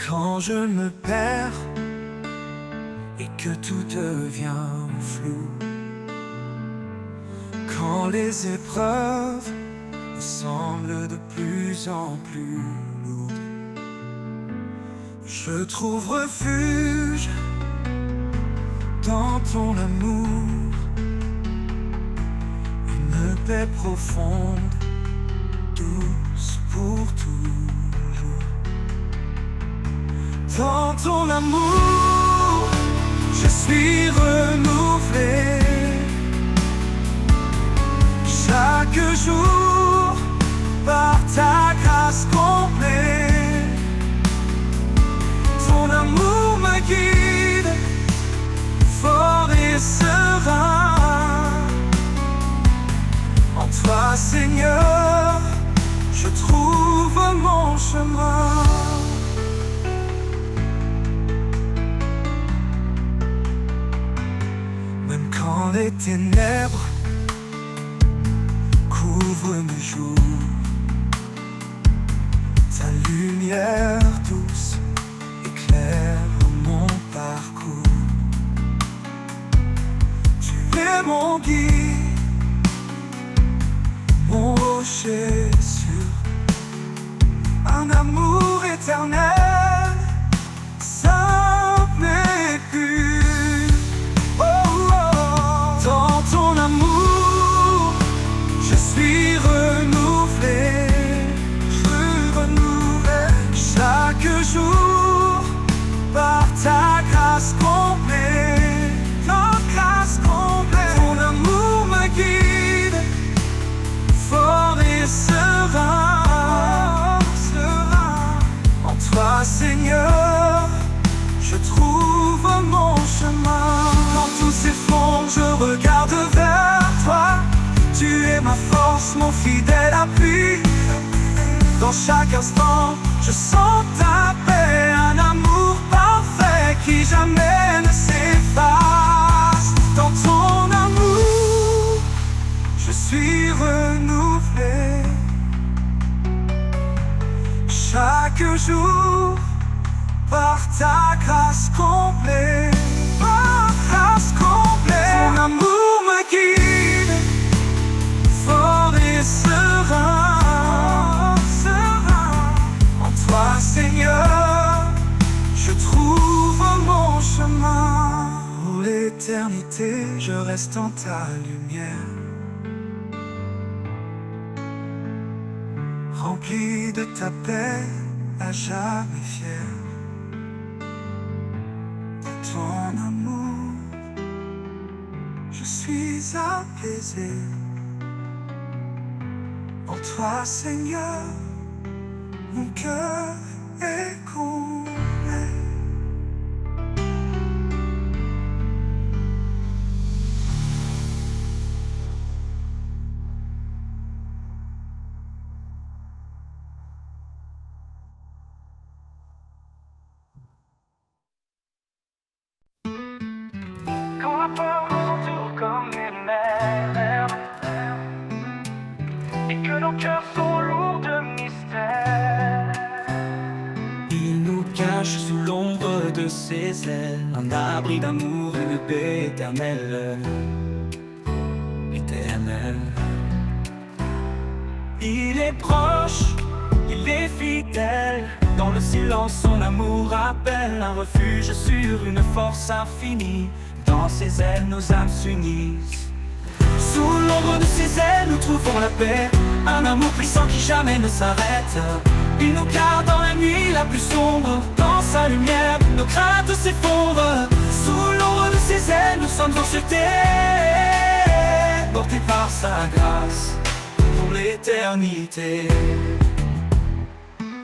Quand je me perds et que tout devient flou, quand les épreuves me semblent de plus en plus lourdes, je trouve refuge dans ton amour, une paix profonde, douce pour toujours. Dans ton amour, je suis renouvelé. Chaque jour, par ta grâce complète, ton amour me guide, fort et serein. En toi, Seigneur, je trouve mon chemin. Même quand les ténèbres couvrent mes jours, ta lumière douce éclaire mon parcours. Tu es mon guide, mon rocher sûr, un amour éternel, simple et pur. Oh, oh. Dans ton amour, je suis renouvelé, chaque jour, par ta grâce complète, ta grâce complète. Ton amour me guide, fort et serein, serein. En toi, Seigneur, je trouve mon chemin. Quand tout s'effondre, je regarde vers toi. Tu es ma force, mon fidèle appui. Dans chaque instant, je sens ta paix, un amour parfait qui jamais ne s'efface. Dans ton amour, je suis renouvelé. Chaque jour, par ta grâce complète, par grâce complète. Ton amour me guide, fort et serein. Seigneur, je trouve mon chemin. Pour l'éternité, je reste en ta lumière, rempli de ta paix, à jamais fier. De ton amour, je suis apaisé. Pour toi, Seigneur, mon cœur est complet. Quand la peur nous entoure comme une mer, et que nos cœurs sont lourds de mystère, Il nous cache sous l'ombre de ses ailes, un abri d'amour et de paix éternelle. Éternelle. Il est proche, il est fidèle. Dans le silence, son amour appelle un refuge sûr, une force infinie. Dans ses ailes, nos âmes s'unissent. Sous l'ombre de ses ailes, nous trouvons la paix, un amour puissant qui jamais ne s'arrête. Il nous garde dans la nuit la plus sombre, dans sa lumière, nos craintes s'effondrent. Sous l'ombre de ses ailes, nous sommes en sûreté, portés par sa grâce pour l'éternité.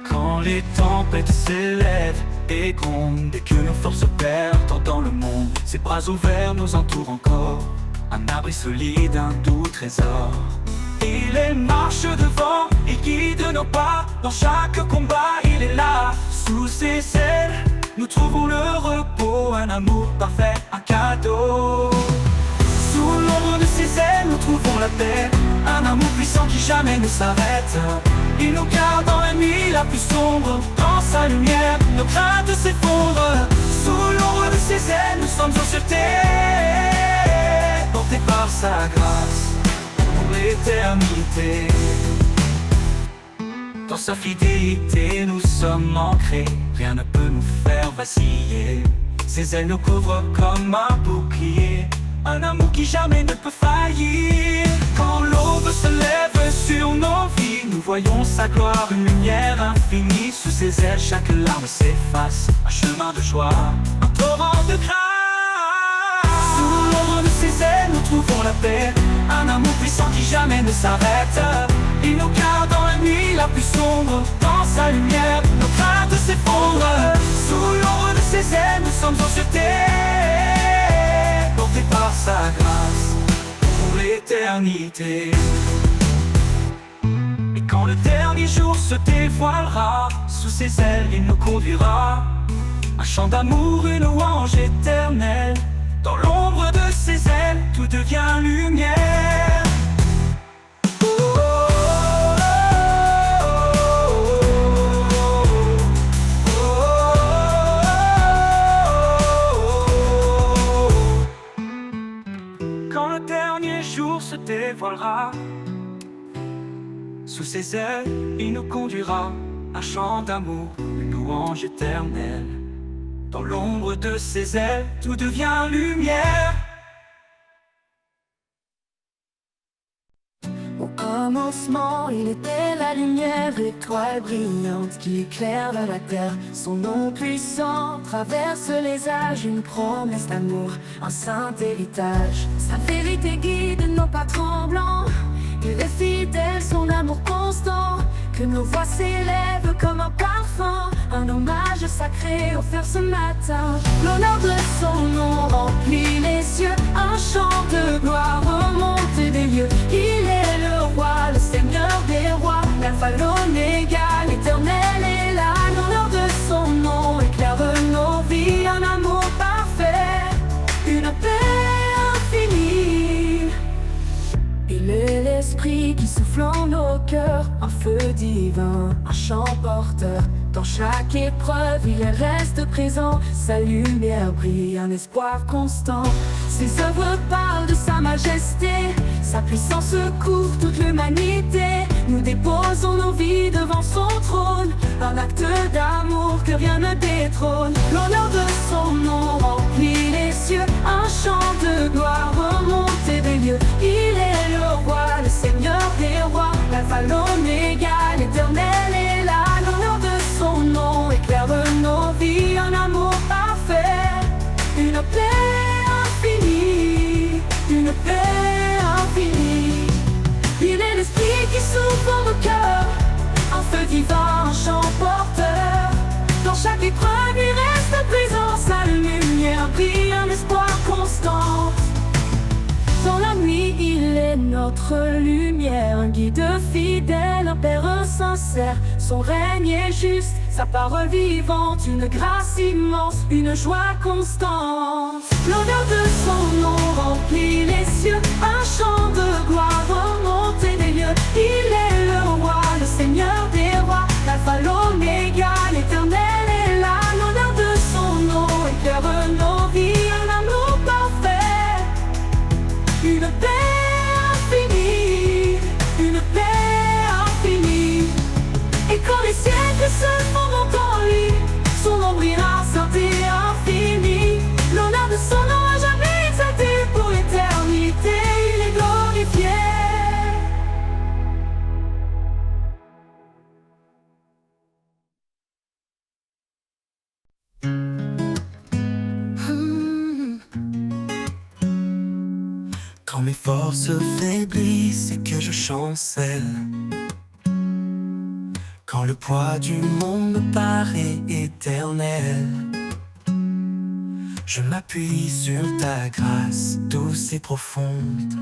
Quand les tempêtes s'élèvent et grondent, et que nos forces perdent dans le monde, ses bras ouverts nous entourent encore, un abri solide, un doux trésor. Il est marche devant, il guide nos pas, dans chaque combat il est là. Sous ses ailes, nous trouvons le repos, un amour parfait, un cadeau. Sous l'ombre de ses ailes, nous trouvons la paix, un amour puissant qui jamais ne s'arrête. Il nous garde dans la nuit la plus sombre. Dans sa lumière, nos craintes s'effondrent. Sous l'ombre de ses ailes, nous sommes en sûreté, portés par sa grâce pour l'éternité. Dans sa fidélité, nous sommes ancrés. Rien ne peut nous faire vaciller. Ses ailes nous couvrent comme un bouclier. Un amour qui jamais ne peut faillir. Quand l'aube se lève sur nos vies, nous voyons sa gloire, une lumière infinie. Sous ses ailes, chaque larme s'efface. Un chemin de joie, un torrent de grâce. Sous l'ombre de ses ailes, nous trouvons la paix. Un amour puissant qui jamais ne s'arrête. Il nous garde dans la nuit la plus sombre. Dans sa lumière, nos craintes s'effondrent. Sous l'ombre de ses ailes, nous sommes en sûreté, portés par sa grâce pour l'éternité. Et quand le dernier jour se dévoilera, sous ses ailes il nous conduira. Un chant d'amour, une louange éternelle. Dans l'ombre de ses ailes, tout devient lumière. Quand le dernier jour se dévoilera, sous ses ailes, il nous conduira. Un chant d'amour, une louange éternelle. Dans l'ombre de ses ailes, tout devient lumière. Au commencement, il était la lumière, étoile brillante qui éclaire la terre. Son nom puissant traverse les âges, une promesse d'amour, un saint héritage. Sa vérité guide nos pas tremblants, il est fidèle, son amour constant. Que nos voix s'élèvent comme un parfum, un hommage sacré offert ce matin. L'honneur de son nom remplit les cieux, un chant de gloire remonté des lieux. Il est le roi, le seigneur des rois, l'alpha, l'oméga, l'éternel est là. L'honneur de son nom éclaire nos vies, un amour parfait, une paix infinie. Il est l'esprit qui souffle en nos cœurs, un feu divin, un chant porteur. Dans chaque épreuve, il reste présent, sa lumière brille, un espoir constant. Ses œuvres parlent de sa majesté, sa puissance couvre toute l'humanité. Nous déposons nos vies devant son trône, un acte d'amour que rien ne détrône. L'honneur de son nom remplit les cieux, un chant de gloire remonté des lieux. Il est le roi, le seigneur des rois, l'alpha, l'oméga, l'éternel est là. L'honneur de son nom éclaire nos vies, un amour parfait, une paix infinie, une paix infinie. Il est l'esprit qui souffle en nos cœurs, un feu divin, un chant porteur. Dans chaque épreuve, il reste présent, sa lumière brille, un espoir constant. Dans la nuit, il est notre lumière, un guide fidèle, un père sincère. Son règne est juste, sa parole vivante, une grâce immense, une joie constante. L'odeur de son nom remplit les cieux, un chant de gloire remonté des lieux. Il est le roi, le seigneur des rois, l'alpha, l'oméga, l'éternel est là. L'odeur de son nom éclaire nos vies, un amour parfait, une paix infinie, une paix infinie. Et quand les siècles se fondent en lui, son nom brillera saint et infini. L'honneur de son nom a jamais exalté pour l'éternité, il est glorifié. Quand mes forces faiblissent et que je chancelle, quand le poids du monde me paraît éternel, je m'appuie sur ta grâce douce et profonde,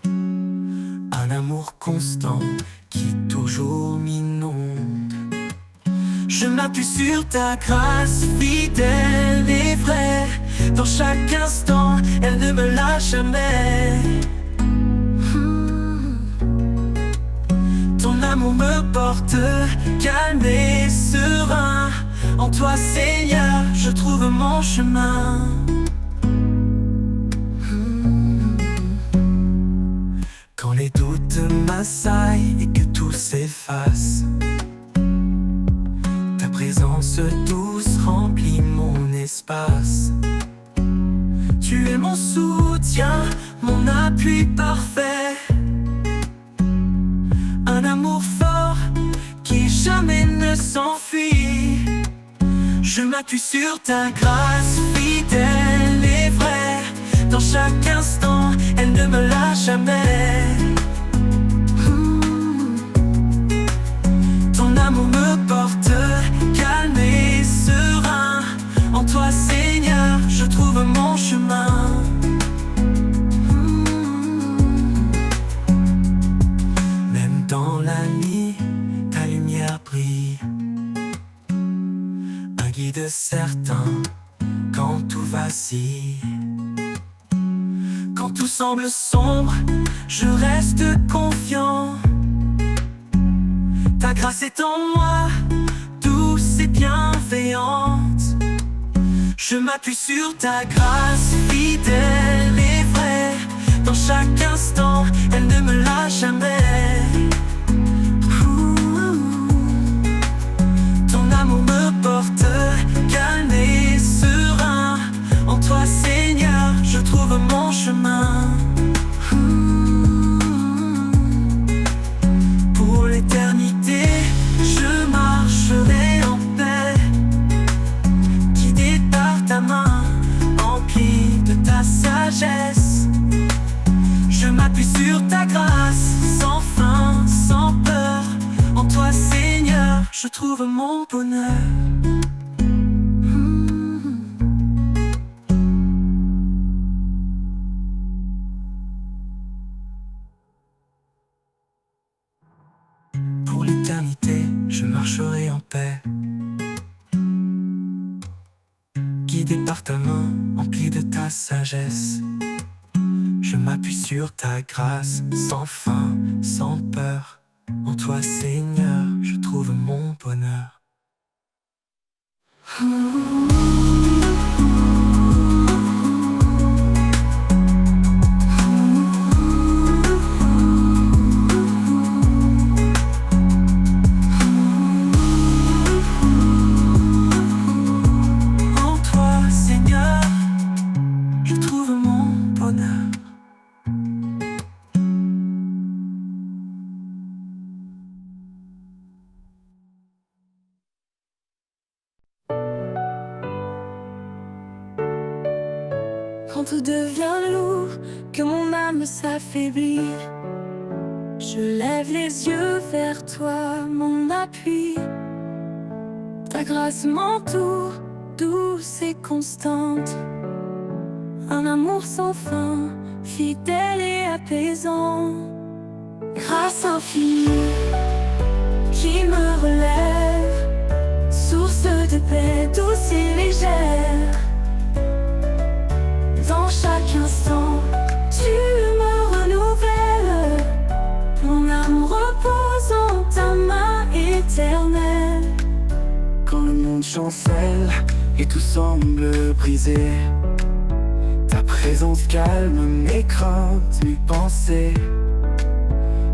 un amour constant qui toujours m'inonde. Je m'appuie sur ta grâce fidèle et vraie, dans chaque instant, elle ne me lâche jamais. Ton amour amour me porte calme et serein. En toi, Seigneur, je trouve mon chemin. Quand les doutes m'assaillent et que tout s'efface, ta présence douce remplit mon espace. Tu es mon soutien, mon appui parfait. Un amour fort qui jamais ne s'enfuit. Je m'appuie sur ta grâce fidèle et vraie. Dans chaque instant, elle ne me lâche jamais. Ton amour me porte calme et serein. En toi, Seigneur, je trouve mon chemin. Même dans la nuit, ta lumière brille. Un guide certain quand tout vacille. Quand tout semble sombre, je reste confiant. Ta grâce est en moi, douce et bienveillante. Je m'appuie sur ta grâce fidèle et vraie. Dans chaque instant, elle ne me lâche jamais. Ton amour me porte calme et serein. En toi, Seigneur, je trouve mon chemin. Pour l'éternité, je marcherai en paix, guidé par ta main, empli de ta sagesse. Je m'appuie sur ta grâce, sans fin, sans peur. En toi, Seigneur, je trouve mon bonheur. Pour l'éternité, je marcherai en paix, guidé par ta main, empli de ta sagesse. Je m'appuie sur ta grâce, sans fin, sans peur. En toi, Seigneur, je trouve mon bonheur. En toi, Seigneur, je trouve mon bonheur. Quand tout devient lourd, que mon âme s'affaiblit, je lève les yeux vers toi, mon appui. Ta grâce m'entoure, douce et constante. Un amour sans fin, fidèle et apaisant. Grâce infinie qui me relève, source de paix douce et légère. Dans chaque instant, tu me renouvelles. Mon âme repose en ta main éternelle. Quand le monde chancelle et tout semble brisé, ta présence calme mes craintes, mes pensées.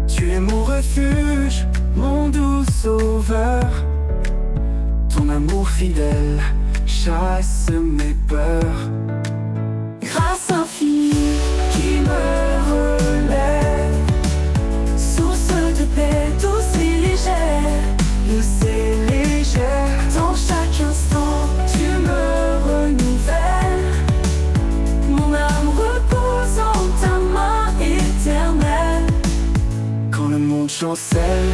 Tu es mon refuge, mon doux sauveur. Ton amour fidèle chasse mes peurs. Grâce infinie qui me relève, source de paix douce et légère. Douce et légère. Dans chaque instant, tu me renouvelles. Mon âme repose en ta main éternelle. Quand le monde chancelle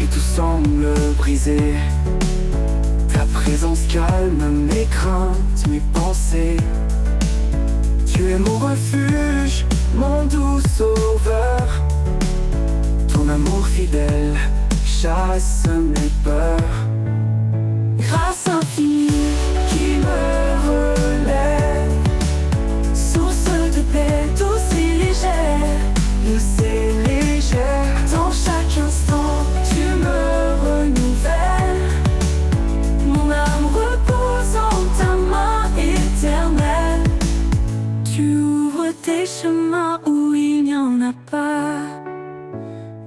et tout semble brisé, ta présence calme mes craintes, mes pensées. Tu es mon refuge, mon doux sauveur. Ton amour fidèle chasse mes peurs. Grâce infinie qui me relève, source de paix douce et légère. Douce et légère. Dans chaque instant, tu me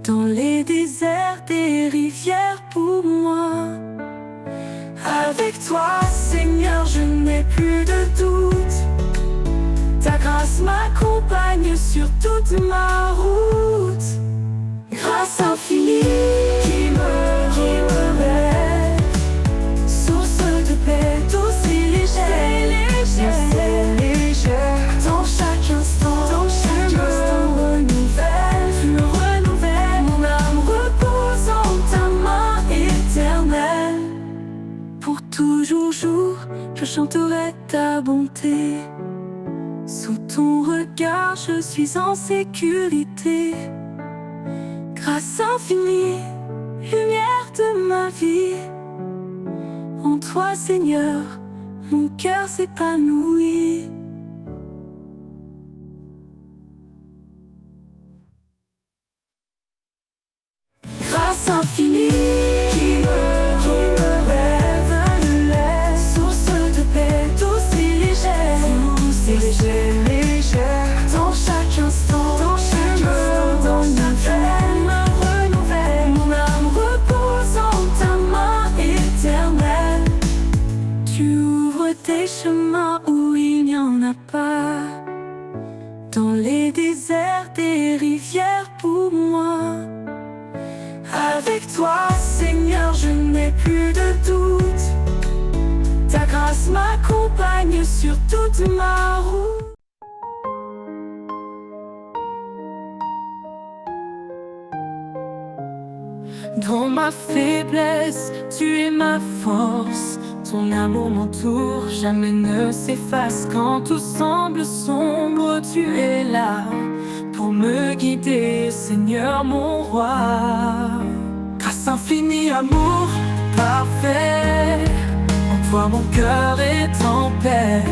Dans les déserts, des rivières pour moi. Avec toi, Seigneur, je n'ai plus de doute. Ta grâce m'accompagne sur toute ma route. Grâce infinie qui me lève, source de paix, douce et légère. Dans chaque instant, tu me renouvelles. Mon âme repose en ta main éternelle. Pour toujours jour, je chanterai ta bonté. Sous ton regard, je suis en sécurité. Grâce infinie, lumière de ma vie. En toi, Seigneur, mon cœur s'épanouit. Grâce infinie qui me lève, source de paix, douce et légère. Dans chaque instant, tu me renouvelles. Mon âme repose en ta main éternelle. Tu ouvres des chemins où il n'y en a pas. Dans les déserts, des rivières pour moi. Avec toi, Seigneur, je n'ai plus de doute. Ta grâce m'accompagne sur toute ma route. Dans ma faiblesse, tu es ma force. Ton amour m'entoure, jamais ne s'efface. Quand tout semble sombre, tu es là pour me guider, Seigneur mon roi. Grâce infinie, amour parfait. En toi mon cœur est en paix.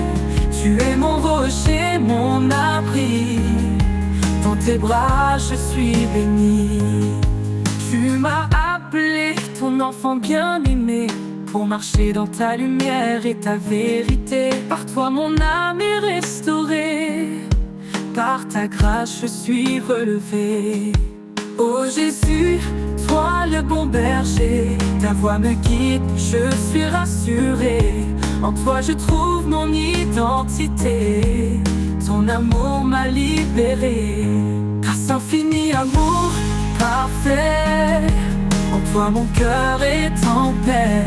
Tu es mon rocher, mon abri. Dans tes bras je suis béni. Tu m'as appelé ton enfant bien-aimé, pour marcher dans ta lumière et ta vérité. Par toi mon âme est restaurée, par ta grâce je suis relevé. Oh Jésus, toi le bon berger, ta voix me guide, je suis rassuré. En toi je trouve mon identité, ton amour m'a libéré. Grâce infinie, amour parfait. En toi mon cœur est en paix.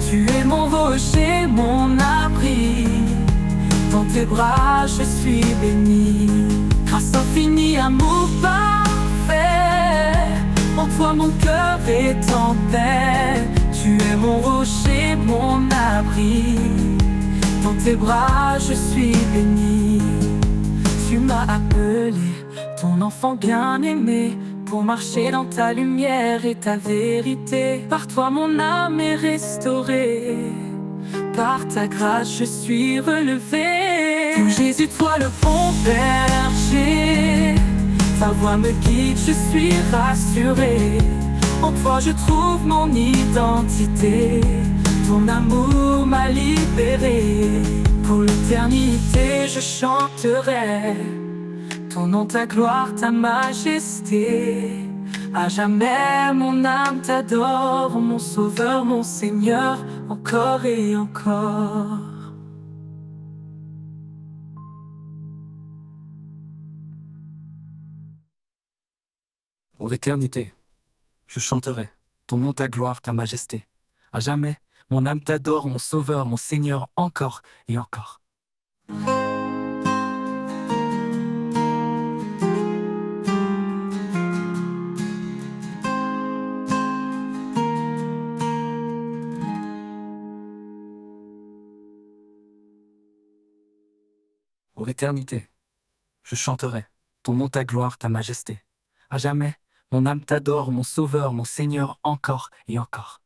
Tu es mon rocher, mon abri. Dans tes bras je suis béni. Grâce infinie, amour parfait. En toi mon cœur est en paix. Tu es mon rocher, mon abri. Dans tes bras je suis béni. Tu m'as appelé ton enfant bien-aimé, pour marcher dans ta lumière et ta vérité. Par toi mon âme est restaurée, par ta grâce je suis relevé. Oh Jésus, toi le bon berger, ta voix me guide, je suis rassuré. En toi je trouve mon identité, ton amour m'a libéré. Pour l'éternité je chanterai ton nom, ta gloire, ta majesté. À jamais mon âme t'adore, mon sauveur, mon Seigneur, encore et encore. Pour l'éternité, je chanterai ton nom, ta gloire, ta majesté. À jamais, mon âme t'adore, mon sauveur, mon Seigneur, encore et encore. Pour l'éternité, je chanterai ton nom, ta gloire, ta majesté. À jamais, mon âme t'adore, mon sauveur, mon Seigneur, encore et encore.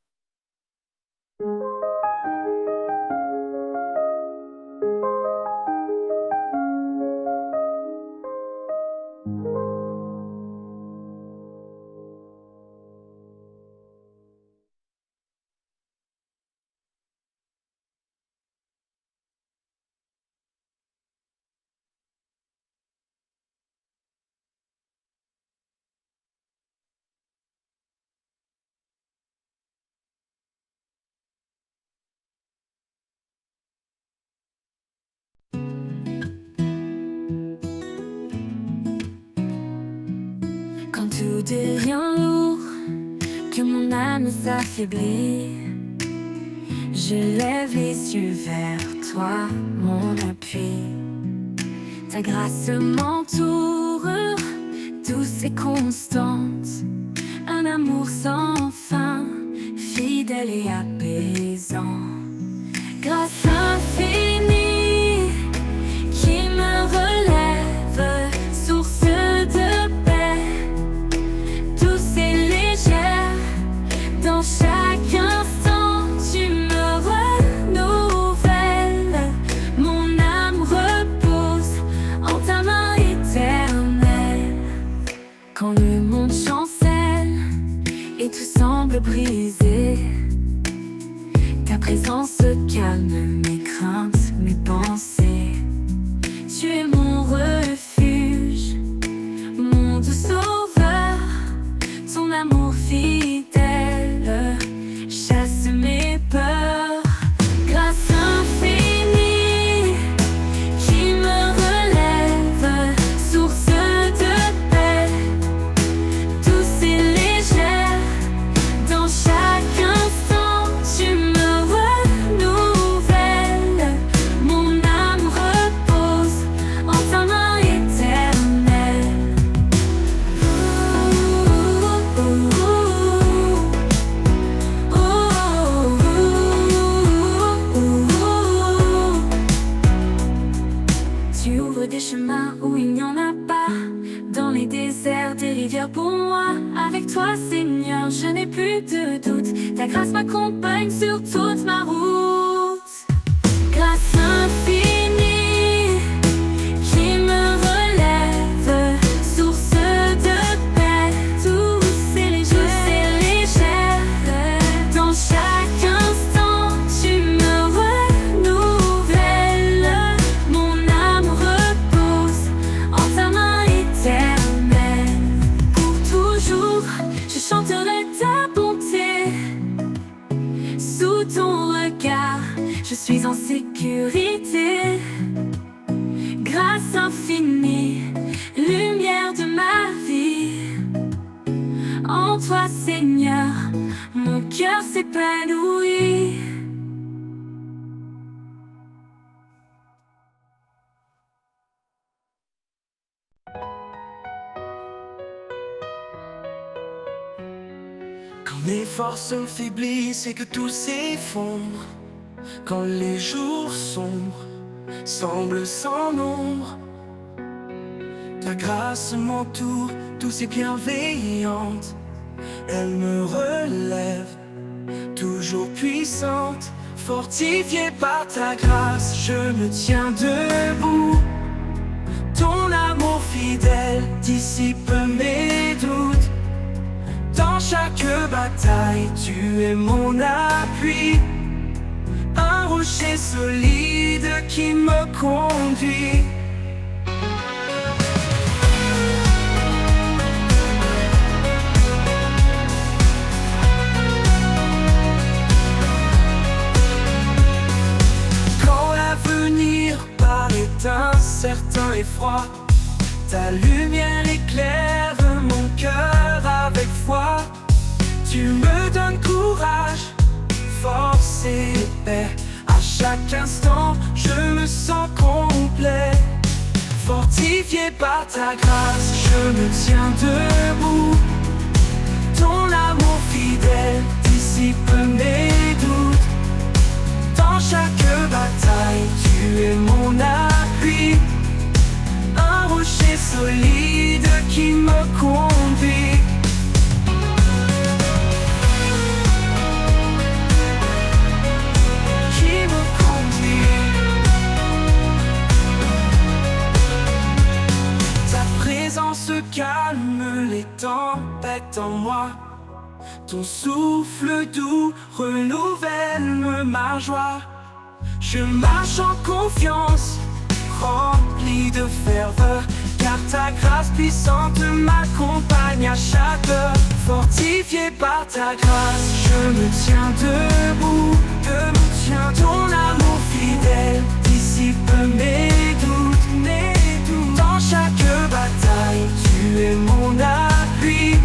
de rien lourd, que mon âme s'affaiblit. Je lève les yeux vers toi, mon appui. Ta grâce m'entoure, douce et constante. Un amour sans fin, fidèle et apaisant. Grâce infinie qui me relève, source de paix, douce et légère. Dans chaque instant, tu me renouvelles. Mon âme repose en ta main éternelle. Quand le monde chancelle et tout semble brisé, ta présence calme mes craintes, mes pensées. Tu es mon refuge, mon doux sauveur. Ton amour fidèle chasse mes peurs. Grâce infinie qui me relève, source de paix, douce et légère. Dans chaque instant, tu me renouvelles. Mon âme repose en ta main éternelle. Tu ouvres des chemins où il n'y en a pas, dans les déserts, des rivières pour moi. Avec toi, Seigneur, je n'ai plus de doute. Ta grâce m'accompagne sur toute ma route. Grâce infinie qui me relève, source de paix, douce et légère. Dans chaque instant, tu me renouvelles. Mon âme repose en ta main éternelle. Pour toujours, je chanterai ta bonté. Sous ton regard, je suis en sécurité. Grâce infinie, lumière de ma vie. En toi, Seigneur, mon cœur s'épanouit. Quand mes forces faiblissent et que tout s'effondre, quand les jours sombres semblent sans nombre, ta grâce m'entoure, douce et bienveillante. Elle me relève, toujours puissante. Fortifiée par ta grâce, je me tiens debout. Ton amour fidèle dissipe mes doutes. Dans chaque bataille, tu es mon appui. Un rocher solide qui me conduit. Quand l'avenir paraît incertain et froid, ta lumière éclaire mon cœur avec foi. Tu me donnes courage, force et paix. À chaque instant, je me sens complet. Fortifié par ta grâce, je me tiens debout. Ton amour fidèle dissipe mes doutes. Dans chaque bataille, tu es mon appui. Un rocher solide qui me conduit. Qui me conduit. Ta présence calme les tempêtes en moi. Ton souffle doux renouvelle ma joie. Je marche en confiance, rempli de ferveur, car ta grâce puissante m'accompagne à chaque heure. Fortifié par ta grâce, je me tiens debout. Ton amour fidèle dissipe mes doutes. Dans chaque bataille, tu es mon appui.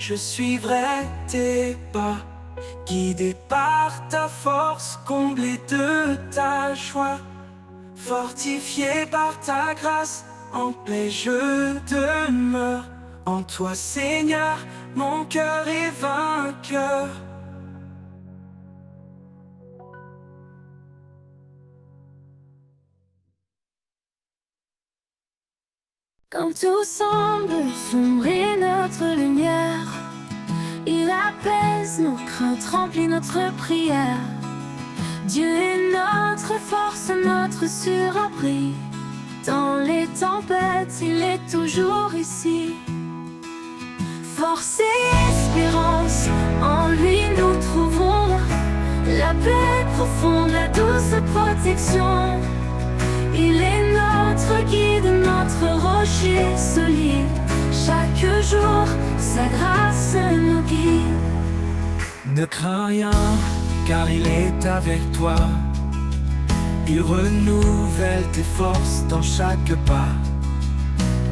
je suivrai tes pas. Guidé par ta force, comblé de ta joie, fortifié par ta grâce, en paix je demeure. En toi, Seigneur, mon cœur est vainqueur. Quand tout semble sombrer, notre lumière, il apaise nos craintes, remplit notre prière. Dieu est notre force, notre surabri. Dans les tempêtes, il est toujours ici. Force et espérance, en lui nous trouvons la paix profonde, la douce protection. Il est notre guide, notre rocher solide. Chaque jour, sa grâce nous guide. Ne crains rien, car il est avec toi. Il renouvelle tes forces dans chaque pas.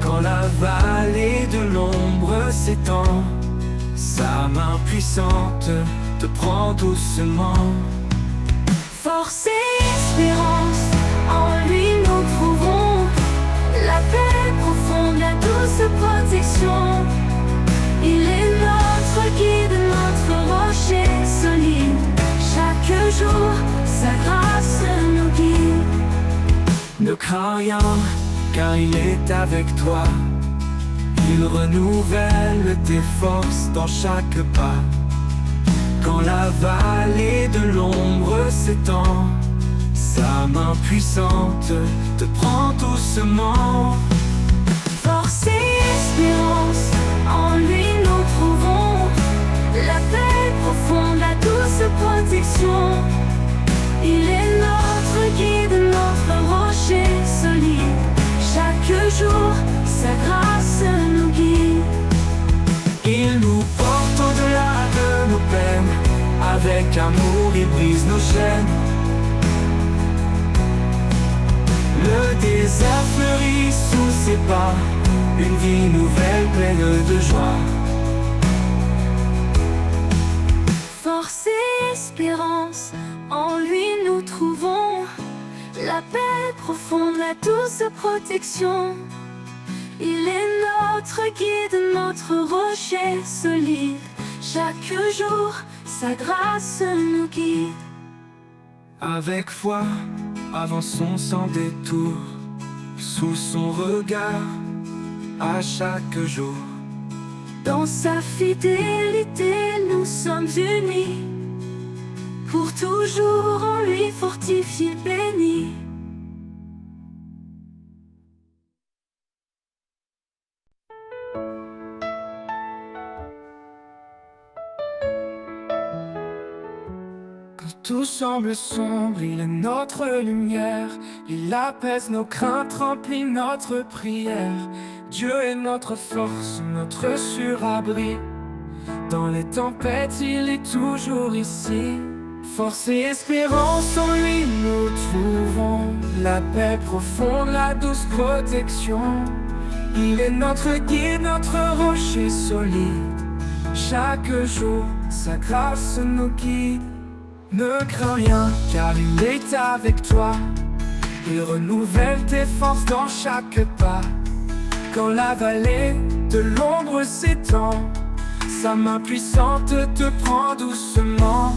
Quand la vallée de l'ombre s'étend, sa main puissante te prend doucement. Force et espérance, en lui nous trouvons la paix profonde, la douce protection. Il est notre guide, notre rocher solide. Chaque jour, sa grâce nous guide. Ne crains rien, car il est avec toi. Il renouvelle tes forces dans chaque pas. Quand la vallée de l'ombre s'étend, sa main puissante te prend doucement. Force et espérance, en lui nous trouvons la paix profonde, la douce protection. Il est notre guide, notre rocher solide. Chaque jour, sa grâce nous guide. Il nous porte au-delà de nos peines. Avec amour, il brise nos chaînes. Le désert fleurit sous ses pas. Une vie nouvelle pleine de joie. Force et espérance, en lui nous trouvons la paix profonde, la douce protection. Il est notre guide, notre rocher solide. Chaque jour, sa grâce nous guide. Avec foi, avançons sans détour, sous son regard, à chaque jour. Dans sa fidélité, nous sommes unis. Pour toujours, en lui fortifié, béni. Quand tout semble sombre, il est notre lumière. Il apaise nos craintes, remplit notre prière. Dieu est notre force, notre surabri. Dans les tempêtes, il est toujours ici. Force et espérance, en lui nous trouvons la paix profonde, la douce protection. Il est notre guide, notre rocher solide. Chaque jour, sa grâce nous guide. Ne crains rien, car il est avec toi. Il renouvelle tes forces dans chaque pas. Quand la vallée de l'ombre s'étend, sa main puissante te prend doucement.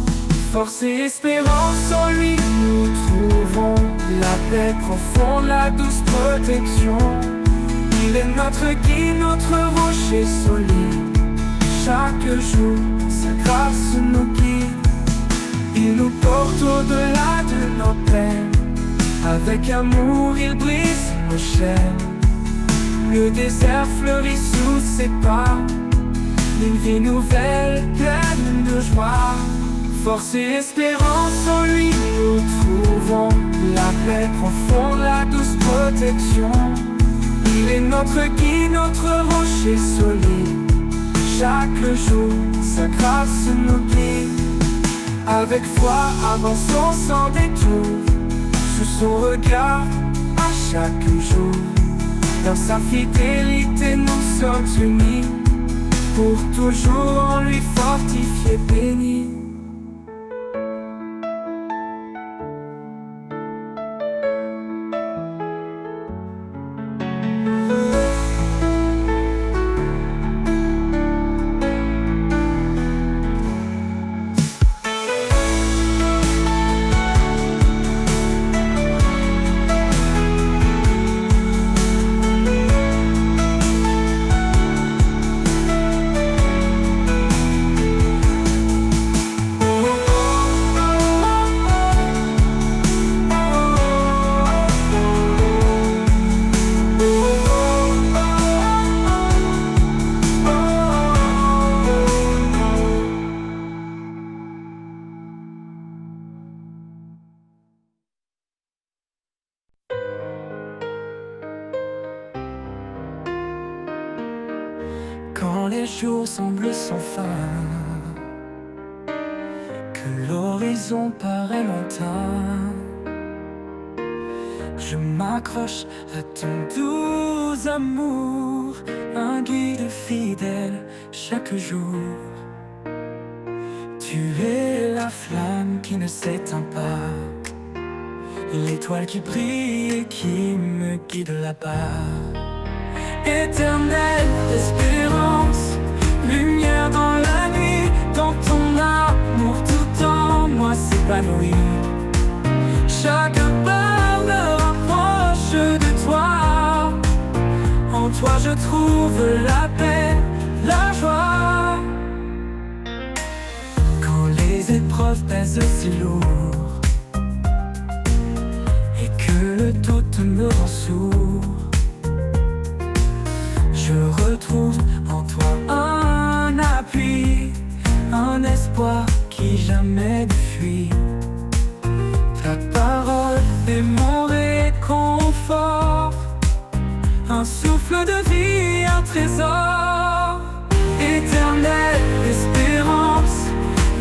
Force et espérance, en lui nous trouvons la paix profonde, la douce protection. Il est notre guide, notre rocher solide. Chaque jour, sa grâce nous guide. Il nous porte au-delà de nos peines. Avec amour, il brise nos chaînes. Le désert fleurit sous ses pas. Une vie nouvelle, pleine de joie. Force et espérance, en lui nous trouvons la paix profonde, la douce protection. Il est notre guide, notre rocher solide. Chaque jour, sa grâce nous guide. Avec foi, avançons sans détour, sous son regard, à chaque jour. Dans sa fidélité, nous sommes unis. pour toujours en lui fortifié, béni. Quand les jours semblent sans fin, que l'horizon paraît lointain, je m'accroche à ton doux amour, un guide fidèle chaque jour. Tu es la flamme qui ne s'éteint pas, l'étoile qui brille et qui me guide là-bas. Éternelle espérance, lumière dans la nuit, dans ton amour tout en moi s'épanouit. Chaque pas me rapproche de toi, en toi je trouve la paix, la joie. Quand les épreuves pèsent si lourd et que le doute me rend sourd, je retrouve en toi un appui, un espoir qui jamais ne fuit. Ta parole est mon réconfort, un souffle de vie, un trésor. Éternelle espérance,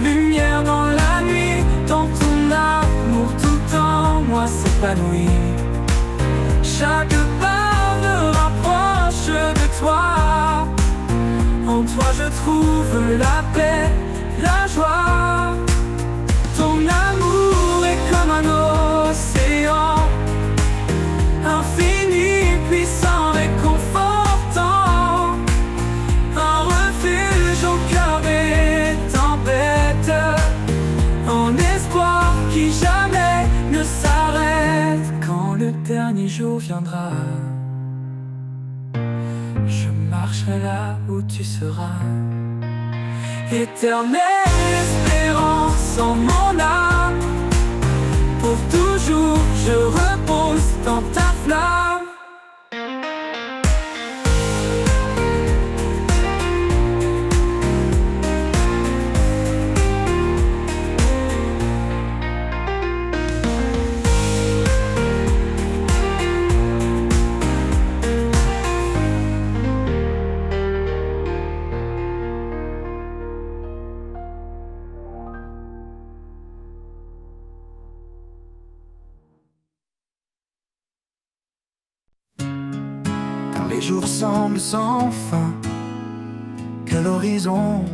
lumière dans la nuit, dans ton amour tout en moi s'épanouit. Chaque pas me rapproche de toi, en toi je trouve la paix, la joie. Ton amour est comme un océan, infini, puissant, réconfortant, un refuge au cœur des tempêtes, un espoir qui jamais ne s'arrête. Quand le dernier jour viendra, je marcherai là où tu seras. Éternelle espérance en mon âme, pour toujours je repose dans ta flamme. Les jours semblent sans fin, que l'horizon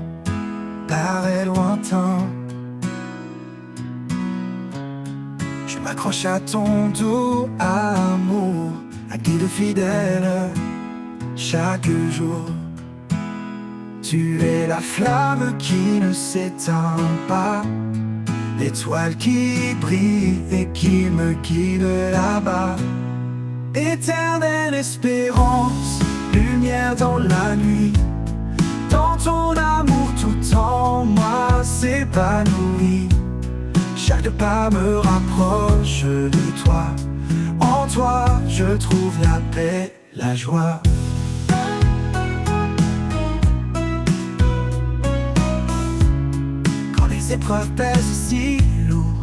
paraît lointain. Je m'accroche à ton doux amour, un guide fidèle chaque jour. Tu es la flamme qui ne s'éteint pas, l'étoile qui brille et qui me guide là-bas. Éternelle espérance, lumière dans la nuit, dans ton amour tout en moi s'épanouit. Chaque pas me rapproche de toi, en toi je trouve la paix, la joie. Quand les épreuves pèsent si lourd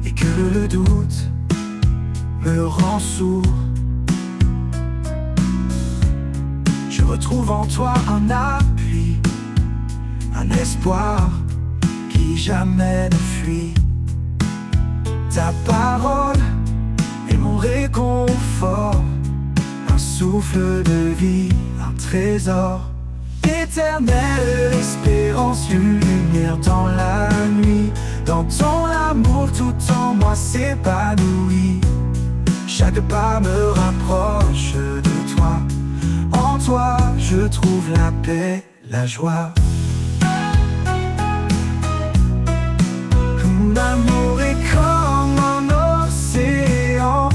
et que le doute me rend sourd, je retrouve en toi un appui, un espoir qui jamais ne fuit. Ta parole est mon réconfort, un souffle de vie, un trésor. Éternelle espérance, une lumière dans la nuit. Dans ton amour, tout en moi s'épanouit. Chaque pas me rapproche de toi. En toi, je trouve la paix, la joie. L'amour est comme un océan,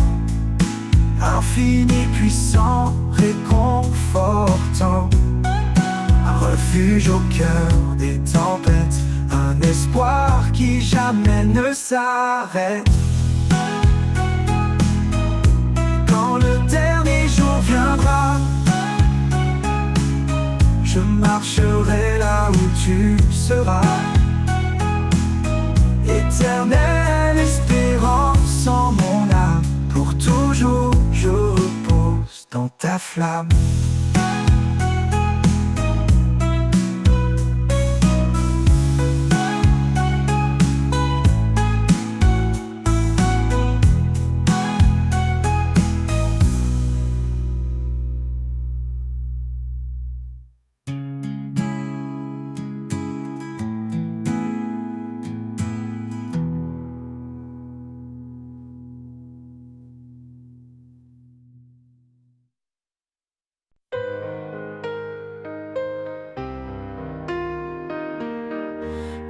infini, puissant, réconfortant. Un refuge au cœur des tempêtes, un espoir qui jamais ne s'arrête. Quand le dernier jour viendra, je marcherai là où tu seras. Éternelle espérance en mon âme, pour toujours je repose dans ta flamme.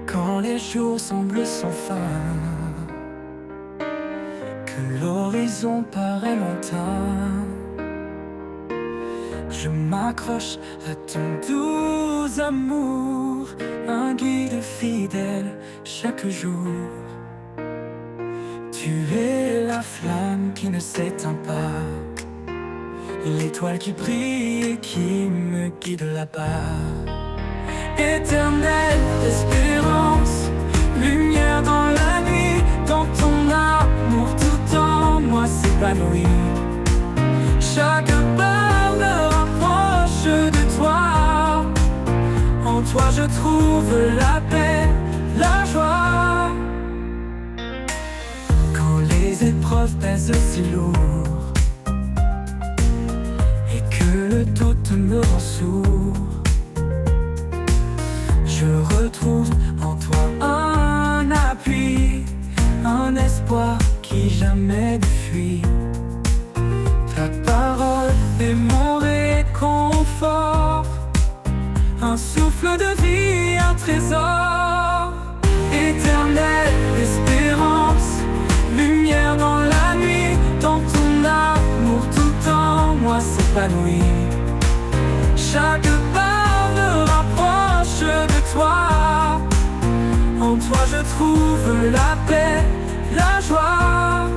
Quand les jours semblent sans fin, que l'horizon paraît lointain, je m'accroche à ton doux amour, un guide fidèle chaque jour. Tu es la flamme qui ne s'éteint pas, l'étoile qui brille et qui me guide là-bas. Éternelle espérance, lumière dans la nuit, dans ton amour tout en moi s'épanouit. Chaque pas me rapproche de toi, en toi je trouve la paix, la joie. Quand les épreuves pèsent si lourd et que le doute me rend sourd, je retrouve en toi un appui, un espoir qui jamais ne fuit. Ta parole est mon réconfort, un souffle de vie, un trésor. Éternelle espérance, lumière dans la nuit, dans ton amour tout en moi s'épanouit. Chaque pas me rapproche de toi, en toi je trouve la paix, la joie.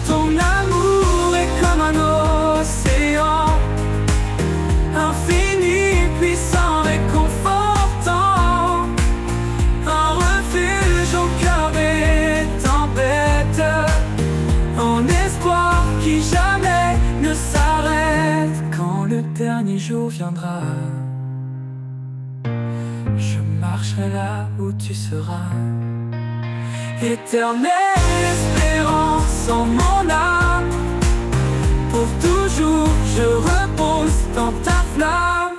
Ton amour est comme un océan, infini, puissant, réconfortant, un refuge au cœur des tempêtes, un espoir qui jamais ne s'arrête. Quand le dernier jour viendra, je marcherai là où tu seras. Éternelle espérance en mon âme, pour toujours je repose dans ta flamme.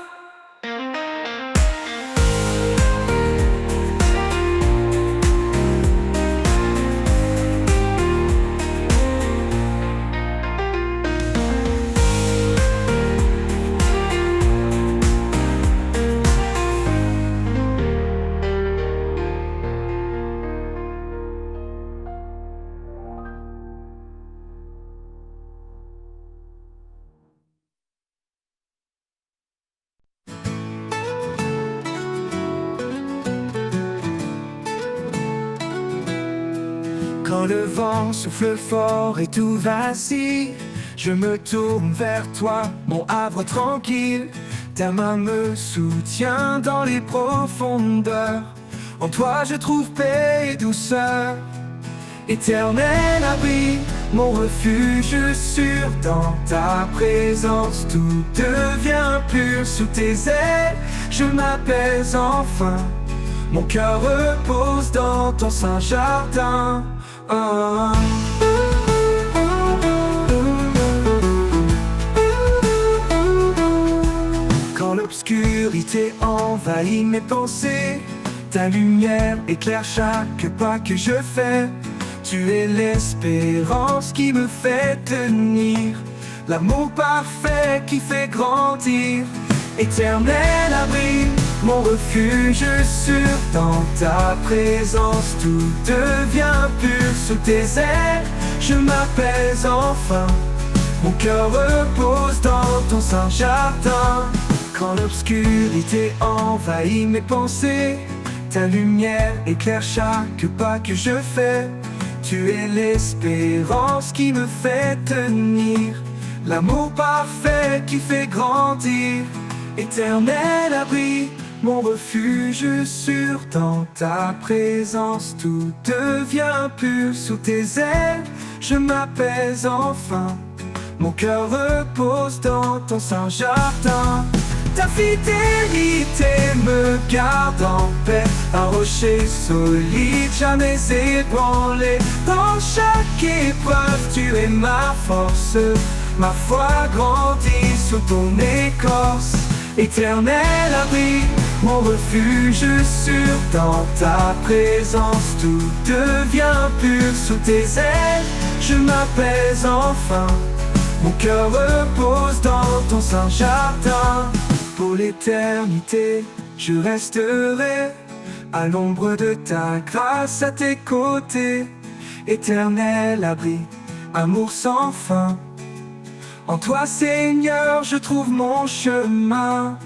Quand le vent souffle fort et tout vacille, je me tourne vers toi, mon havre tranquille. Ta main me soutient dans les profondeurs, en toi je trouve paix et douceur. Éternel abri, mon refuge sûr, dans ta présence tout devient pur. Sous tes ailes, je m'apaise enfin, mon cœur repose dans ton saint jardin. Quand le l'obscurité envahit mes pensées, ta lumière éclaire chaque pas que je fais. Tu es l'espérance qui me fait tenir, l'amour parfait qui fait grandir. Éternel abri, mon refuge sûr, dans ta présence tout devient pur. Sous tes ailes, je m'apaise enfin, mon cœur repose dans ton saint jardin. Quand l'obscurité envahit mes pensées, ta lumière éclaire chaque pas que je fais. Tu es l'espérance qui me fait tenir, l'amour parfait qui fait grandir. Éternel abri, mon refuge sûr, dans ta présence tout devient pur. Sous tes ailes, je m'apaise enfin, mon cœur repose dans ton saint jardin. Ta fidélité me garde en paix, un rocher solide, jamais ébranlé. Dans chaque épreuve, tu es ma force, ma foi grandit sous ton écorce. Éternel abri, mon refuge sûr, dans ta présence tout devient pur. Sous tes ailes, je m'apaise enfin, mon cœur repose dans ton saint jardin. Pour l'éternité, je resterai à l'ombre de ta grâce, à tes côtés. Éternel abri, amour sans fin, en toi Seigneur je trouve mon chemin.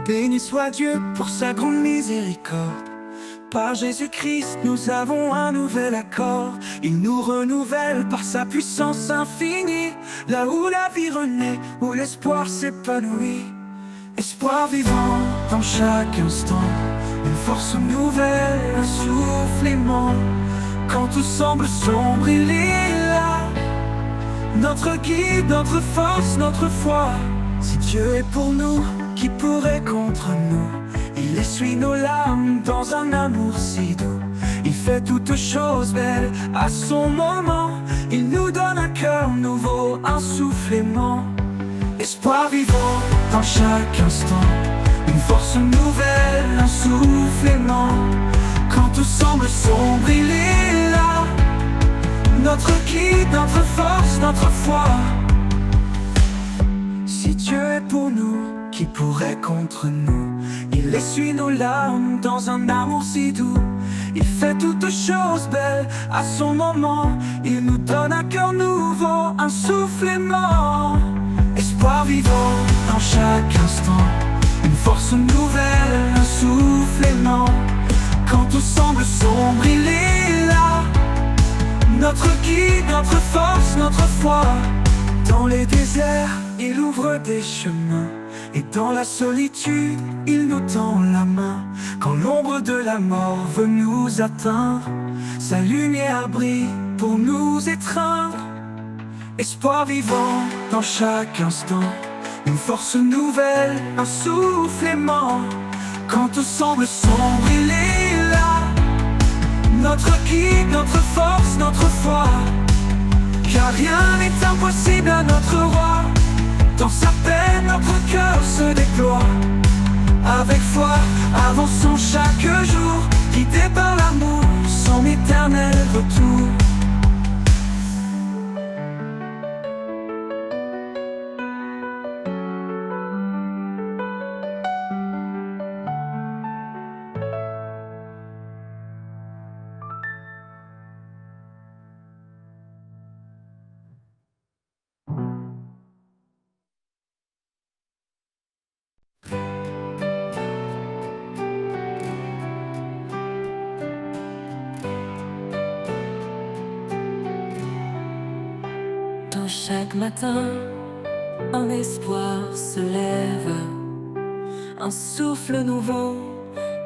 Béni soit Dieu pour sa grande miséricorde. Par Jésus-Christ, nous avons un nouvel accord. Il nous renouvelle par sa puissance infinie. Là où la vie renaît, où l'espoir s'épanouit. Espoir vivant dans chaque instant, une force nouvelle, un souffle aimant. Quand tout semble sombre, il est là, notre guide, notre force, notre foi. Si Dieu est pour nous, qui pourrait contre nous? Il essuie nos larmes dans un amour si doux. Il fait toutes choses belles à son moment. Il nous donne un cœur nouveau, un souffle aimant. Espoir vivant dans chaque instant, une force nouvelle, un souffle aimant. Quand tout semble sombre, il est là, notre guide, notre force, notre foi. Si Dieu est pour nous, qui pourrait contre nous? Il essuie nos larmes dans un amour si doux. Il fait toutes choses belles à son moment. Il nous donne un cœur nouveau, un souffle aimant. Espoir vivant dans chaque instant, une force nouvelle, un souffle aimant. Quand tout semble sombre, il est là, notre guide, notre force, notre foi. Dans les déserts, il ouvre des chemins, et dans la solitude, il nous tend la main. Quand l'ombre de la mort veut nous atteindre, sa lumière brille pour nous étreindre. Espoir vivant dans chaque instant, une force nouvelle, un souffle aimant. Quand tout semble sombre, il est là, notre guide, notre force, notre foi. Car rien n'est impossible à notre roi. Dans sa paix, notre cœur se déploie. Avec foi, avançons chaque jour, guidés par l'amour, son éternel retour. Chaque matin, un espoir se lève, un souffle nouveau,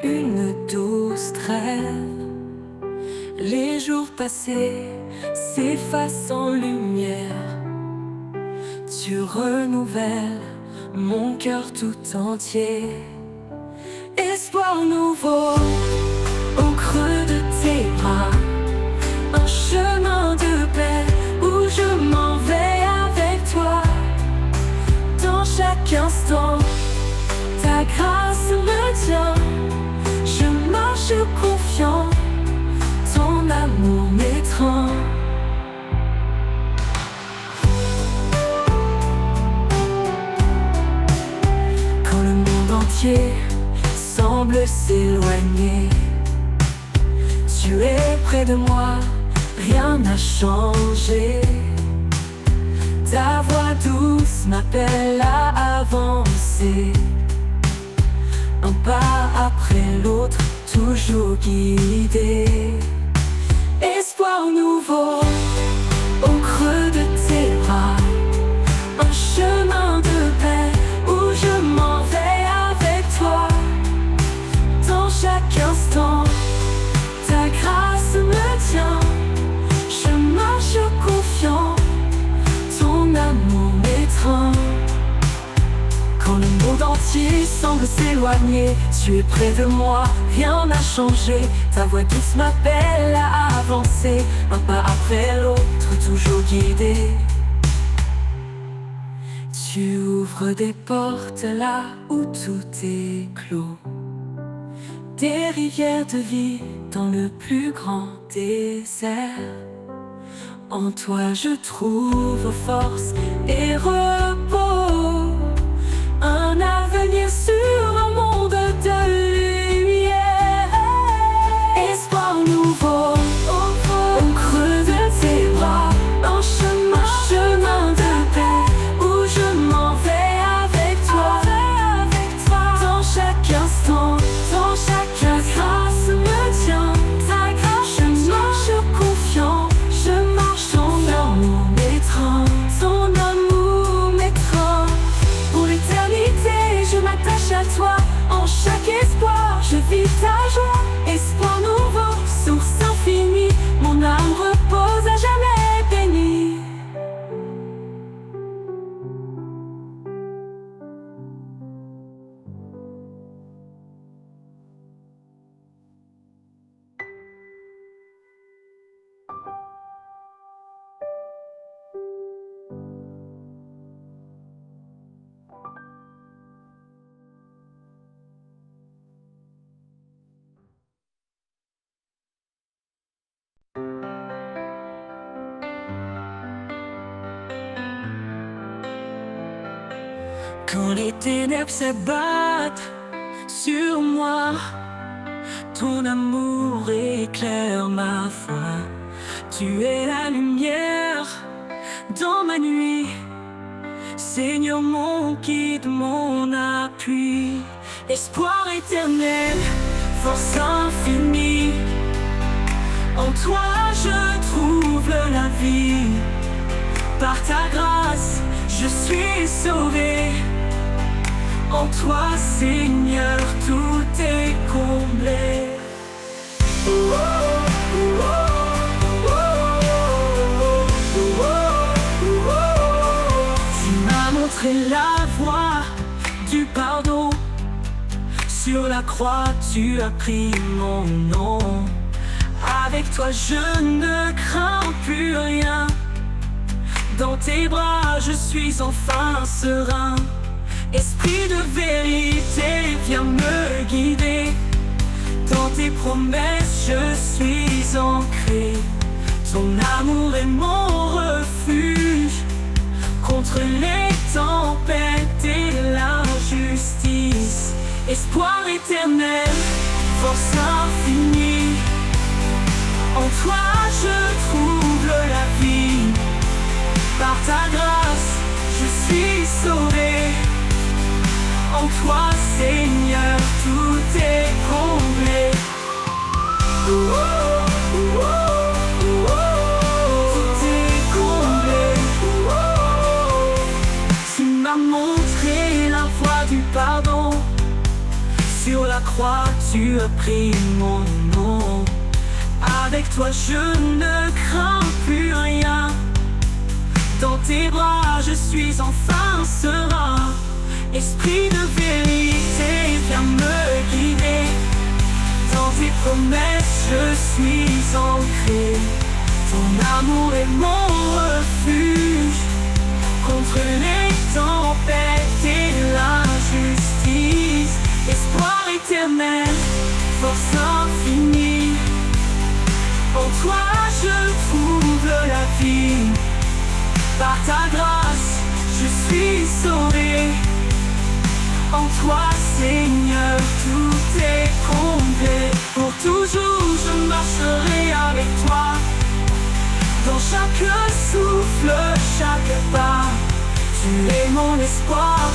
une douce trêve. Les jours passés s'effacent en lumière. Tu renouvelles mon cœur tout entier. Espoir nouveau au creux de tes bras, un chemin de paix où je m'en vais avec toi. Dans chaque instant, ta grâce me tient. Je marche confiant, ton amour m'étreint. Quand le monde entier semble s'éloigner, tu es près de moi, rien n'a changé. Ta voix douce m'appelle à avancer, un pas après l'autre, toujours guidé. Espoir nouveau au creux de tes bras, un chemin de paix où je m'en vais avec toi. Dans chaque instant, ta grâce me tient. Je marche confiant, ton amour m'étreint. Quand le monde entier semble s'éloigner, tu es près de moi, rien n'a changé. Ta voix douce m'appelle à avancer, un pas après l'autre, toujours guidé. Tu ouvres des portes là où tout est clos, des rivières de vie dans le plus grand désert. En toi je trouve force et repos, un avenir sur un monde de lumière. Espoir nouveau au creux de tes bras, un chemin de paix où je m'en vais avec toi. Dans chaque instant, dans chaque grâce me tient. Ta grâce, je marche confiant, je marche, ton amour m'étreint. Ton amour m'étreint. Pour l'éternité, je m'attache à toi. En chaque espoir, je vis ta joie. Espoir nouveau, source infinie, mon âme repose à jamais bénie. Quand les ténèbres s'abattent sur moi, ton amour éclaire ma foi. Tu es la lumière dans ma nuit, Seigneur mon guide, mon appui. Espoir éternel, force infinie, en toi je trouve la vie. Par ta grâce, je suis sauvé. En toi, Seigneur, tout est comblé. Tu m'as montré la voie du pardon. Sur la croix, tu as pris mon nom. Avec toi, je ne crains plus rien. Dans tes bras, je suis enfin serein. Esprit de vérité, viens me guider. Dans tes promesses, je suis ancré. Ton amour est mon refuge contre les tempêtes et l'injustice. Espoir éternel, force infinie, en toi je trouve la vie. Par ta grâce, je suis sauvé. En toi, Seigneur, tout est comblé. Tout est comblé. Tu m'as montré la voie du pardon. Sur la croix, tu as pris mon nom. Avec toi je ne crains plus rien. Dans tes bras je suis enfin serein. Esprit de vérité, viens me guider. Dans tes promesses je suis ancré. Ton amour est mon refuge contre les tempêtes et l'injustice. Espoir éternel, force infinie. En toi je trouve la vie. Par ta grâce je suis sauvé. En toi Seigneur tout est complet. Pour toujours je marcherai avec toi. Dans chaque souffle, chaque pas, tu es mon espoir,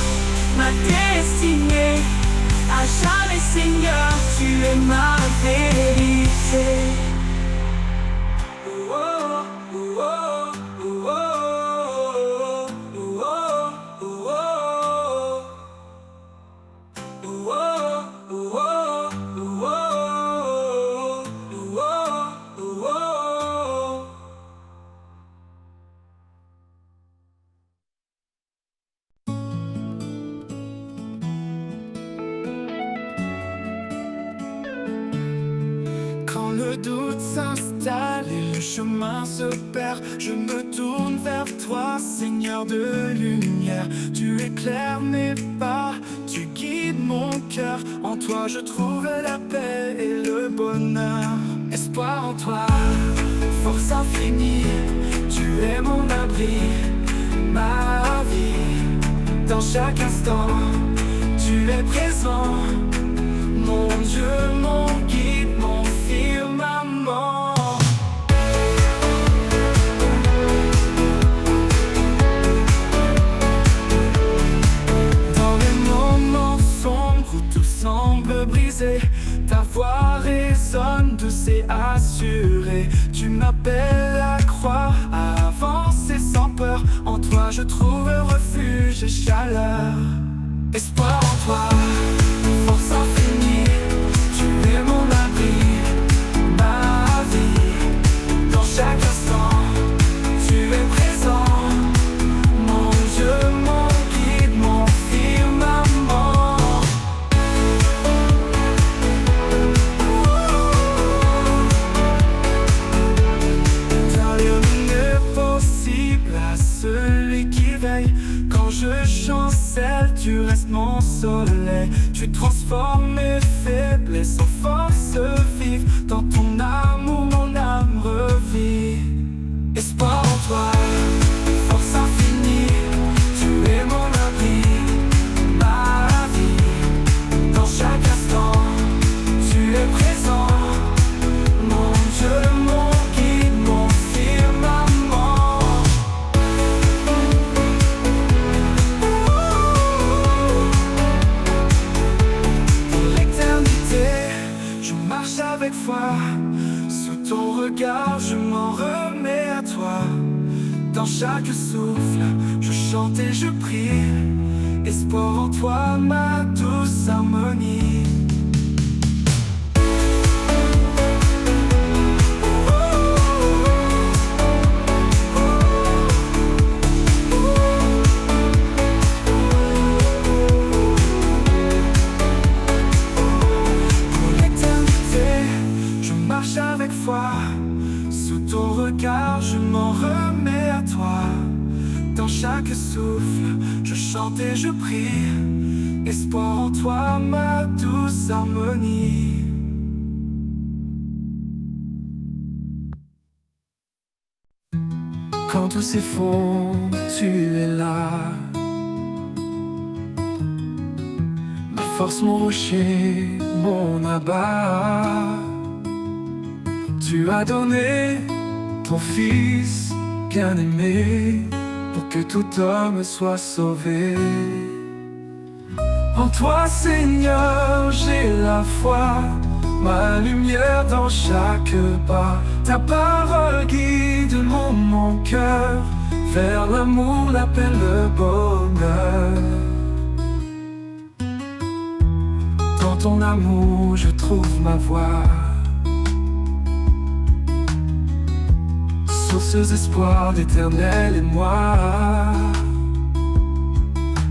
ma destinée. À jamais Seigneur, tu es ma vérité. Quand le doute s'installe et le chemin se perd, je me tourne vers toi, Seigneur de lumière. Tu éclaires mes pas, tu guides mon cœur. En toi je trouve la paix et le bonheur. Espoir en toi, force infinie. Tu es mon abri, ma vie. Dans chaque instant, tu es présent. Mon Dieu, mon guide, mon firmament. Dans les moments sombres où tout semble brisé, ta voix résonne douce et assurée. Tu m'appelles à croire, à avancer sans peur. En toi je trouve refuge et chaleur. Espoir en toi, force infinie. Tu es mon abri, ma vie. Dans chaque instant, tu es présent. Mon Dieu, mon guide, mon firmament. Car rien n'est possible à celui qui veille. Quand je chancelle, tu restes mon soleil. Tu transformes mes faiblesses en force vive. Dans ton amour, mon âme revit. Espoir en toi, force infinie. Tu es mon abri, ma vie. Dans chaque instant, tu es présent. Mon Dieu, mon guide, mon firmament. Avec foi, sous ton regard je m'en remets à toi. Dans chaque souffle, je chante et je prie. Espoir en toi, ma douce harmonie. Avec foi, sous ton regard je m'en remets à toi. Dans chaque souffle, je chante et je prie. Espoir en toi, ma douce harmonie. Quand tout s'effondre, tu es là. Ma force, mon rocher, mon abat. Tu as donné ton Fils bien-aimé pour que tout homme soit sauvé. En toi, Seigneur, j'ai la foi, ma lumière dans chaque pas. Ta parole guide mon cœur vers l'amour, la paix, le bonheur. Dans ton amour, je trouve ma voie. sources d'espoir, d'éternel émoi.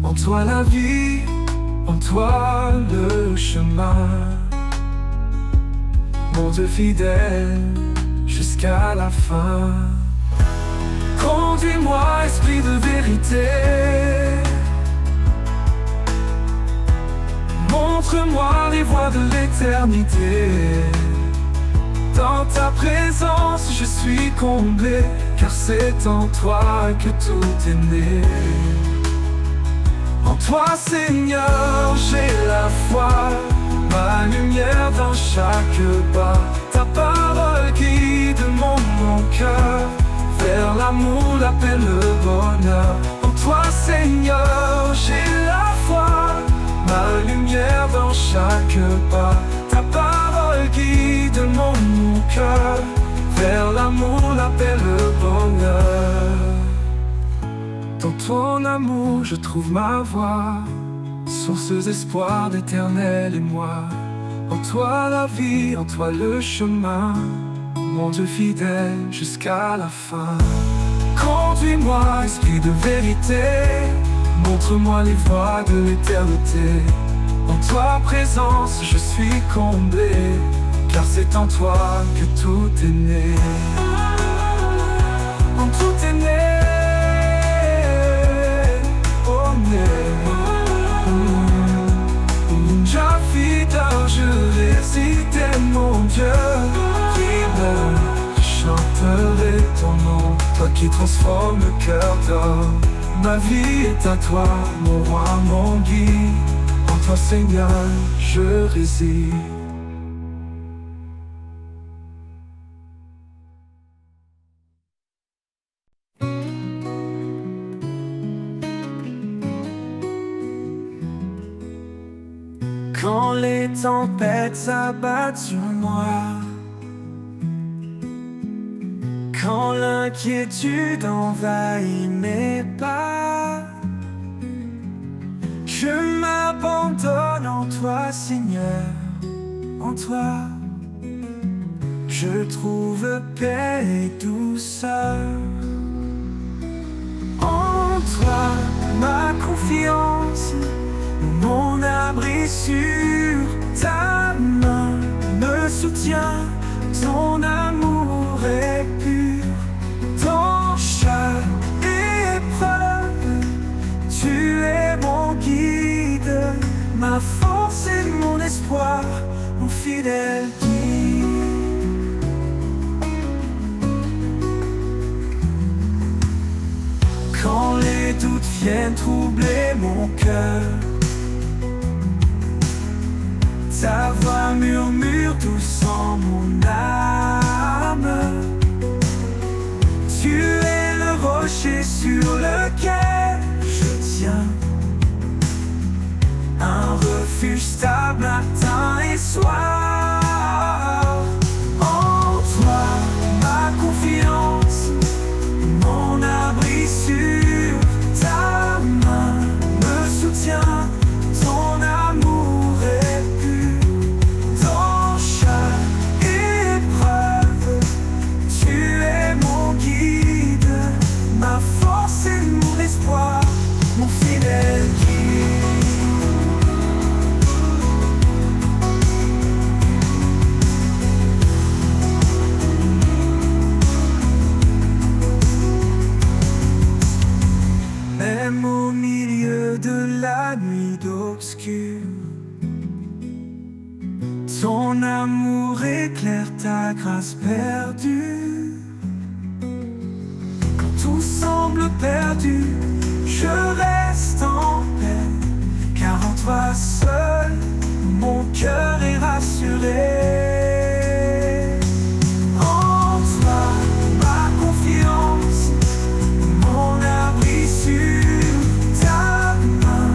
En toi la vie, en toi le chemin. Mon Dieu fidèle jusqu'à la fin. Conduis-moi, esprit de vérité. Montre-moi les voies de l'éternité. Dans ta présence, je suis comblé, car c'est en toi que tout est né. En toi, Seigneur, j'ai la foi, ma lumière dans chaque pas. Ta parole guide mon cœur, vers l'amour, la paix, le bonheur. En toi, Seigneur, j'ai la foi, ma lumière dans chaque pas. Ta parole guide mon cœur, vers l'amour, la paix, le bonheur. Dans ton amour, je trouve ma voie, source d'espoir, d'éternel émoi. En toi la vie, en toi le chemin, mon Dieu fidèle jusqu'à la fin. Conduis-moi, esprit de vérité, montre-moi les voies de l'éternité. En toi présence, je suis comblé, car c'est en toi que tout est né. En tout est né, oh né. Jah fidèle, je réside, mon Dieu fidèle. Je chanterai ton nom, toi qui transformes le cœur d'or. Ma vie est à toi, mon roi, mon guide. En toi, Seigneur, je réside. Quand les tempêtes s'abattent sur moi, quand l'inquiétude envahit mes pas, je m'abandonne en toi, Seigneur. En toi, je trouve paix et douceur. En toi, ma confiance, mon abri sûr. Ta main me soutient, ton amour est pur. Dans chaque épreuve, tu es mon guide, ma force et mon espoir, mon fidèle guide. Quand les doutes viennent troubler mon cœur, ta voix murmure douce en mon âme. Tu es le rocher sur lequel je tiens, un refuge stable matin et soir. En toi, ma confiance, mon abri sûr. Ta main me soutient, ton amour est pur. Dans chaque épreuve, tu es mon guide, ma force et mon espoir, mon fidèle guide. Même au milieu de la nuit obscure, ton amour éclaire, ta grâce perdue. Quand tout semble perdu, je reste en paix, car en toi seul, mon cœur est rassuré. En toi, ma confiance, mon abri sûr. Ta main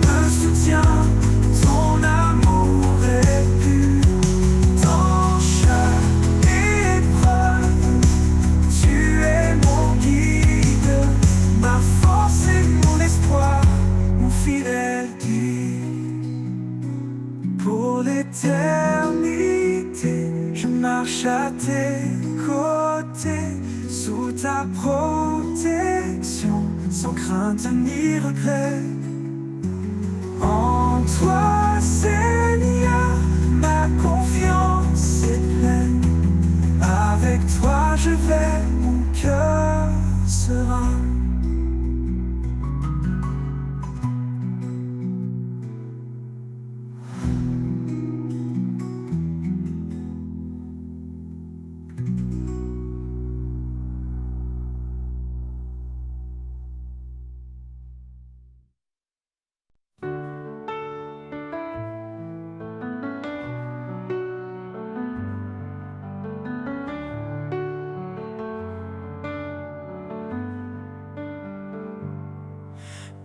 me soutient, ton amour est pur. Dans chaque épreuve, tu es mon guide, ma force et mon espoir, mon fidèle guide. Pour l'éternité, je marche à tes côtés, sous ta protection, sans crainte ni regret. En toi, Seigneur, ma confiance est pleine. Avec toi je vais, mon cœur serein.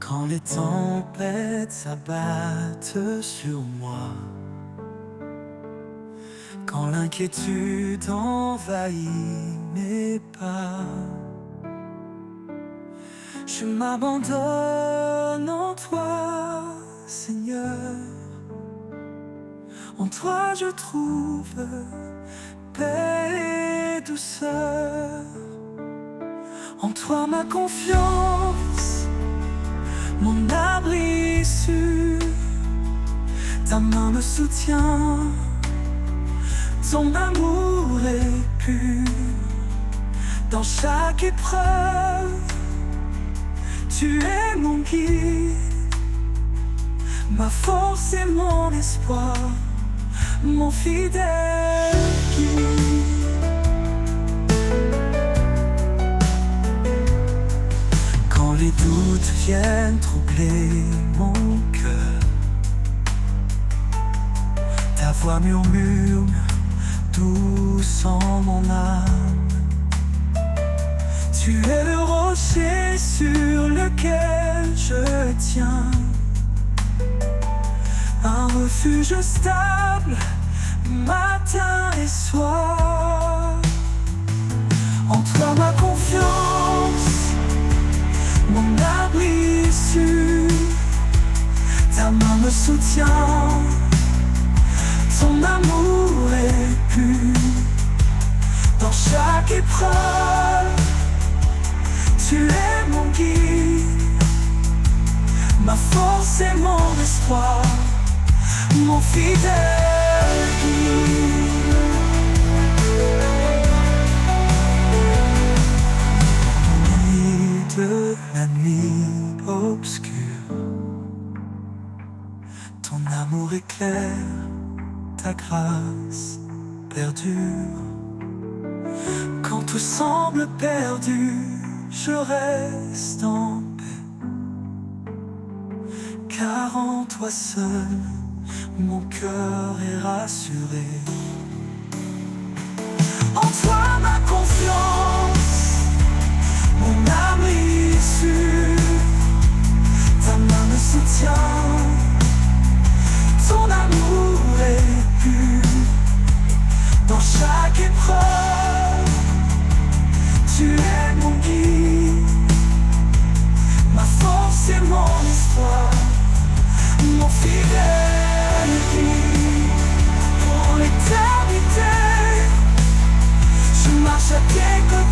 Quand les tempêtes s'abattent sur moi, quand l'inquiétude envahit mes pas, je m'abandonne en toi, Seigneur. En toi je trouve paix et douceur. En toi ma confiance, mon abri sûr. Ta main me soutient, ton amour est pur. Dans chaque épreuve, tu es mon guide, ma force et mon espoir, mon fidèle guide. Quand les doutes viennent troubler mon cœur, ta voix murmure douce en mon âme. Tu es le rocher sur lequel je tiens, un refuge stable, matin et soir. En toi ma confiance, mon abri sûr. Ta main me soutient, ton amour est pur. Dans chaque épreuve, tu es mon guide, ma force et mon espoir, mon fidèle guide. Au milieu de la nuit obscure, ton amour éclaire, ta grâce perdure. Quand tout semble perdu, je reste en paix, car en toi seul, mon cœur est rassuré. En toi ma confiance, mon abri sûr. Ta main me soutient, ton amour est pur. Dans chaque épreuve, tu es mon guide, ma force et mon espoir, mon fidèle guide. Pour l'éternité, je marche à tes côtés.